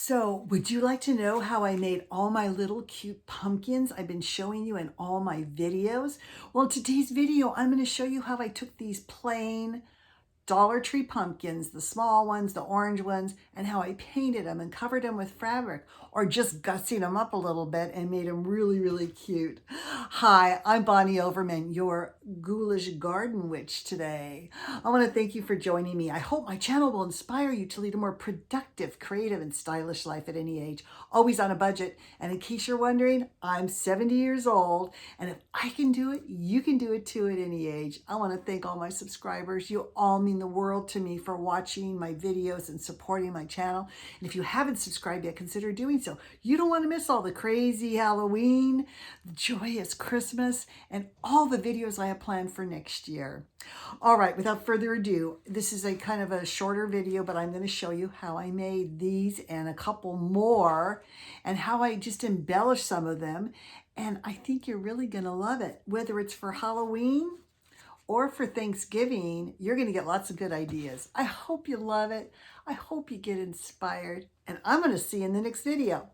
So, would you like to know how I made all my little cute pumpkins I've been showing you in all my videos? Well, in today's video, I'm going to show you how I took these plain Dollar Tree pumpkins, the small ones, the orange ones, and how I painted them and covered them with fabric or just gussied them up a little bit and made them really, really cute. Hi, I'm Bonnie Overman, your ghoulish garden witch today. I want to thank you for joining me. I hope my channel will inspire you to lead a more productive, creative, and stylish life at any age, always on a budget. And in case you're wondering, I'm 70 years old, and if I can do it, you can do it too at any age. I want to thank all my subscribers. You all mean the world to me for watching my videos and supporting my channel. And if you haven't subscribed yet, consider doing so. You don't want to miss all the crazy Halloween, the joyous Christmas, and all the videos I have planned for next year. All right, without further ado, this is a kind of a shorter video, but I'm going to show you how I made these and a couple more and how I just embellished some of them. And I think you're really going to love it. Whether it's for Halloween or for Thanksgiving, you're going to get lots of good ideas. I hope you love it. I hope you get inspired. And I'm going to see you in the next video.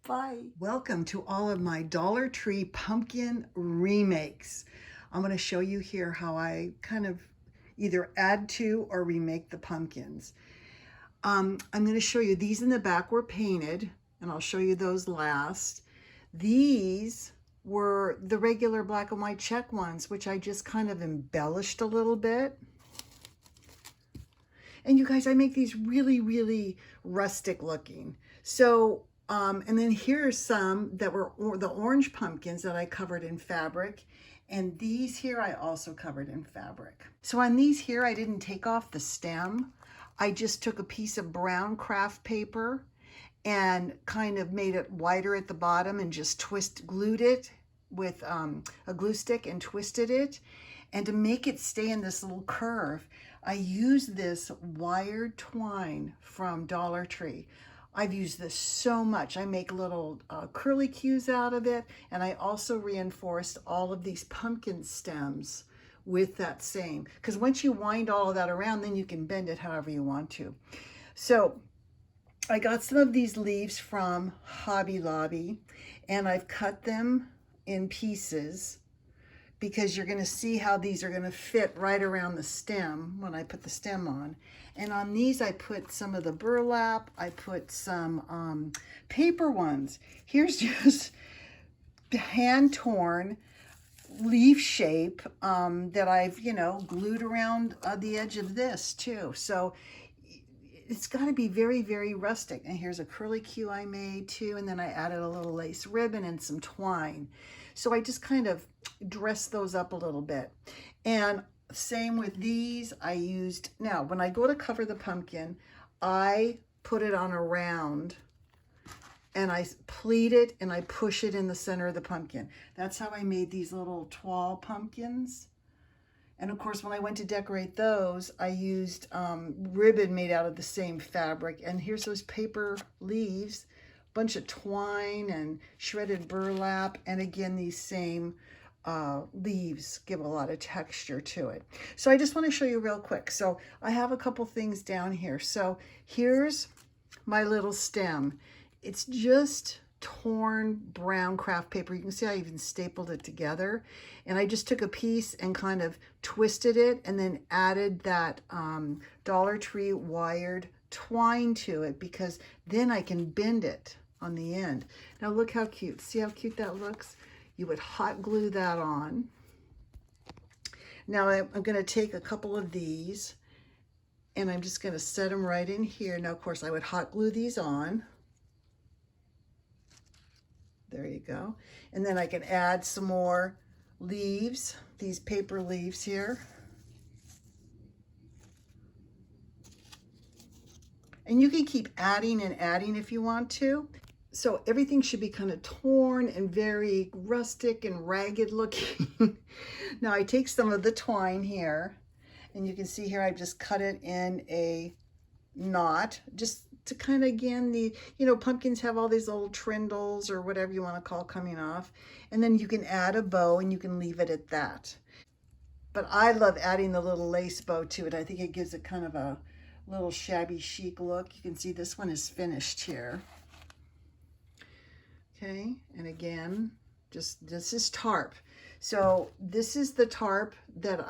Bye. Welcome to all of my Dollar Tree pumpkin remakes. I'm going to show you here how I kind of either add to or remake the pumpkins. I'm going to show you these in the back were painted, and I'll show you those last. These were the regular black and white check ones, which I just kind of embellished a little bit. And you guys, I make these really, really rustic looking. So, and then here's some that were the orange pumpkins that I covered in fabric. And these here I also covered in fabric. So on these here, I didn't take off the stem. I just took a piece of brown craft paper and kind of made it wider at the bottom and just glued it with a glue stick and twisted it. And to make it stay in this little curve, I used this wired twine from Dollar Tree. I've used this so much. I make little curly cues out of it, and I also reinforced all of these pumpkin stems with that same, because once you wind all of that around, then you can bend it however you want to. So I got some of these leaves from Hobby Lobby, and I've cut them in pieces because you're going to see how these are going to fit right around the stem when I put the stem on. And on these, I put some of the burlap. I put some paper ones. Here's just hand-torn leaf shape that I've, glued around the edge of this too. So it's got to be very, very rustic. And here's a curly cue I made too. And then I added a little lace ribbon and some twine. So I just kind of dressed those up a little bit. And same with these, I used, now when I go to cover the pumpkin, I put it on a round and I pleat it and I push it in the center of the pumpkin. That's how I made these little toile pumpkins. And of course, when I went to decorate those, I used ribbon made out of the same fabric. And here's those paper leaves, bunch of twine and shredded burlap. And again, these same leaves give a lot of texture to it. So I just want to show you real quick. So I have a couple things down here. So here's my little stem. It's just torn brown craft paper. You can see I even stapled it together. And I just took a piece and kind of twisted it and then added that Dollar Tree wired twine to it, because then I can bend it on the end. Now look how cute. See how cute that looks? You would hot glue that on. Now I'm going to take a couple of these and I'm just going to set them right in here. Now, of course, I would hot glue these on. There you go. And then I can add some more leaves, these paper leaves here. And you can keep adding and adding if you want to. So everything should be kind of torn and very rustic and ragged looking. Now I take some of the twine here, and you can see here I've just cut it in a knot, just to kind of, again, pumpkins have all these little trindles or whatever you want to call coming off. And then you can add a bow and you can leave it at that. But I love adding the little lace bow to it. I think it gives it kind of a little shabby chic look. You can see this one is finished here. Okay, and again, just this is tarp. So this is the tarp that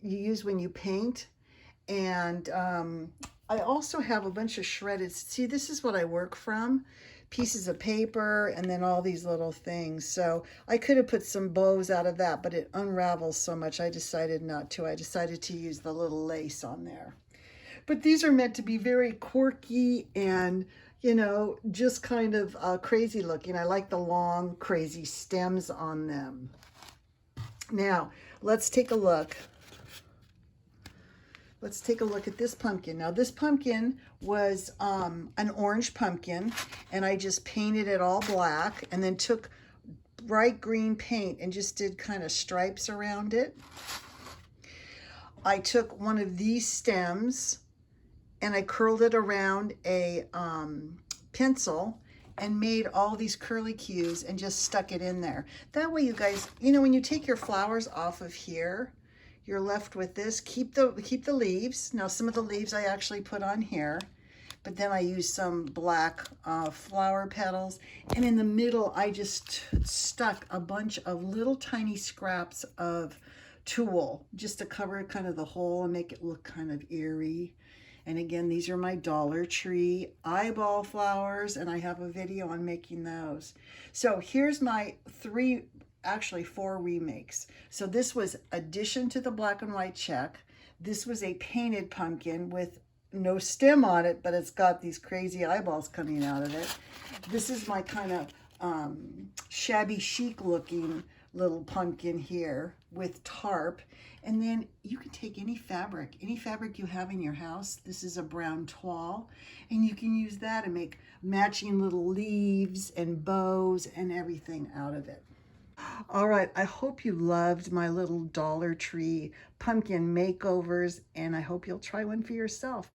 you use when you paint. And I also have a bunch of shredded, see, this is what I work from, pieces of paper and then all these little things. So I could have put some bows out of that, but it unravels so much I decided not to. I decided to use the little lace on there. But these are meant to be very quirky and, you know, just kind of crazy looking. I like the long, crazy stems on them. Now, let's take a look. Let's take a look at this pumpkin. Now, this pumpkin was an orange pumpkin, and I just painted it all black and then took bright green paint and just did kind of stripes around it. I took one of these stems and I curled it around a pencil and made all these curly cues and just stuck it in there. That way, you guys, you know, when you take your flowers off of here, you're left with this. Keep the leaves. Now, some of the leaves I actually put on here, but then I used some black flower petals. And in the middle, I just stuck a bunch of little tiny scraps of tulle just to cover kind of the hole and make it look kind of eerie. And again, these are my Dollar Tree eyeball flowers, and I have a video on making those. So here's my actually four remakes. So this was addition to the black and white check. This was a painted pumpkin with no stem on it, but it's got these crazy eyeballs coming out of it. This is my kind of shabby chic looking little pumpkin here with tarp. And then you can take any fabric you have in your house. This is a brown toile, and you can use that and make matching little leaves and bows and everything out of it. All right, I hope you loved my little Dollar Tree pumpkin makeovers, and I hope you'll try one for yourself.